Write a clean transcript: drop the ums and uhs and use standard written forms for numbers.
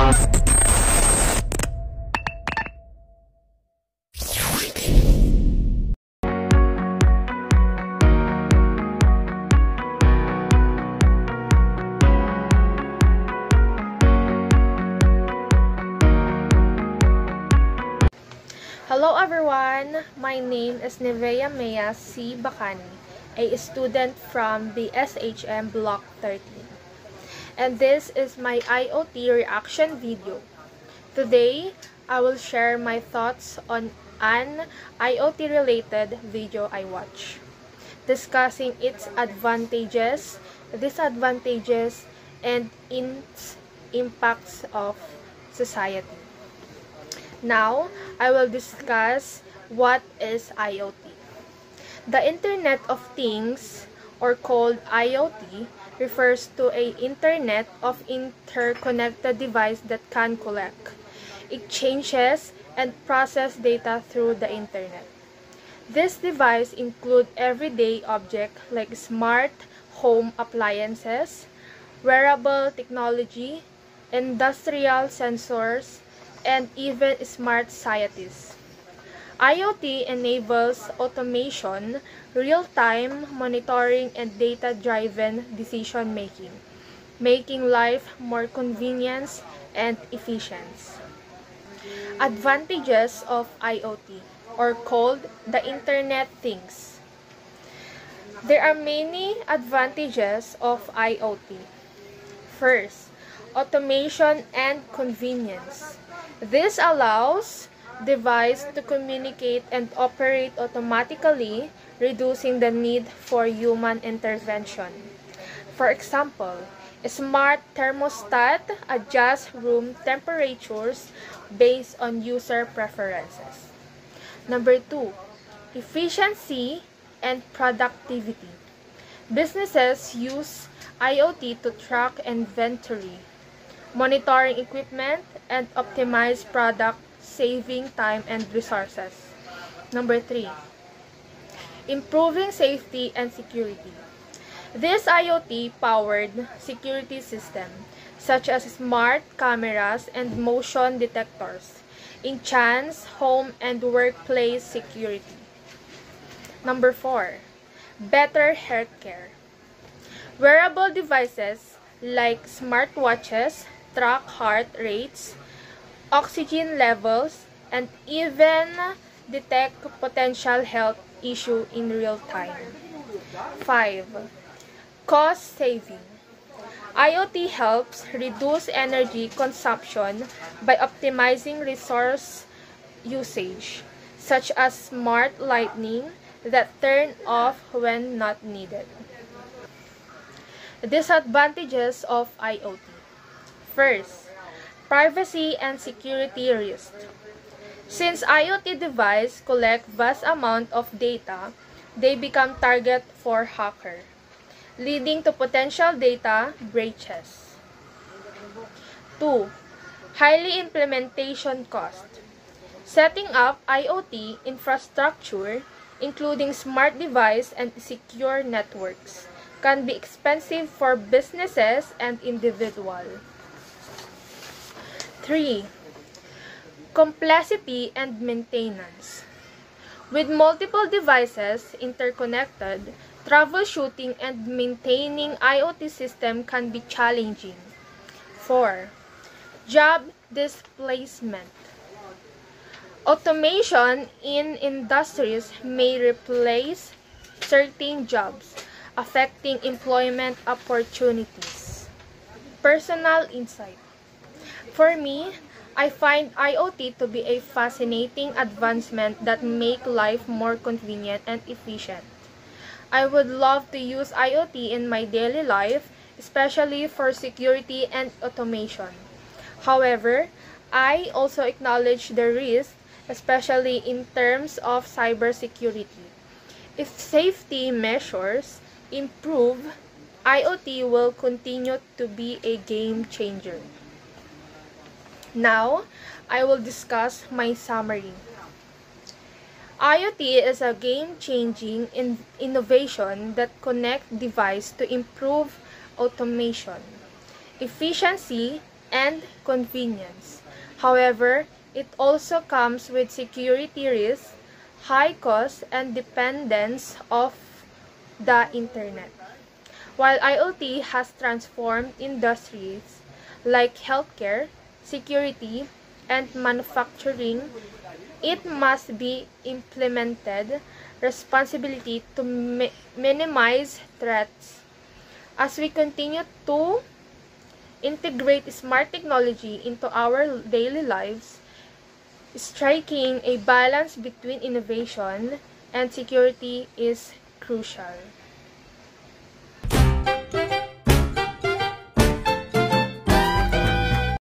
Hello everyone, my name is Nevea Mea C. Bacani, a student from the SHM Block 13. And this is my IoT reaction video. Today, I will share my thoughts on an IoT-related video I watched, discussing its advantages, disadvantages, and its impacts of society. Now, I will discuss what is IoT. The Internet of Things, or called IoT, refers to an Internet of interconnected device that can collect, exchanges, and process data through the Internet. This device include everyday objects like smart home appliances, wearable technology, industrial sensors, and even smart cities. IoT enables automation, real-time monitoring, and data-driven decision-making, making life more convenient and efficient. Advantages of IoT, or called the Internet Things. There are many advantages of IoT. First, automation and convenience. This allows device to communicate and operate automatically, reducing the need for human intervention. For example, a smart thermostat adjusts room temperatures based on user preferences. Number 2, efficiency and productivity. Businesses use IoT to track inventory, monitoring equipment, and optimize product, saving time and resources. Number 3, improving safety and security. This IoT-powered security system, such as smart cameras and motion detectors, enhance home and workplace security. Number 4, better healthcare. Wearable devices like smartwatches track heart rates, oxygen levels, and even detect potential health issue in real time. 5, cost saving. IoT helps reduce energy consumption by optimizing resource usage, such as smart lighting that turn off when not needed. Disadvantages of IoT. First, privacy and security risk. Since IoT devices collect vast amount of data, they become target for hacker, leading to potential data breaches. 2, highly implementation cost. Setting up IoT infrastructure, including smart device and secure networks, can be expensive for businesses and individuals. 3, complexity and maintenance. With multiple devices interconnected, troubleshooting and maintaining IoT system can be challenging. 4, job displacement. Automation in industries may replace certain jobs, affecting employment opportunities. Personal insight. For me, I find IoT to be a fascinating advancement that make life more convenient and efficient. I would love to use IoT in my daily life, especially for security and automation. However, I also acknowledge the risk, especially in terms of cybersecurity. If safety measures improve, IoT will continue to be a game changer. Now, I will discuss my summary. IoT is a game-changing innovation that connects devices to improve automation, efficiency, and convenience. However, it also comes with security risks, high costs, and dependence of the internet. While IoT has transformed industries like healthcare, security, and manufacturing, it must be implemented responsibly to minimize threats. As we continue to integrate smart technology into our daily lives, striking a balance between innovation and security is crucial.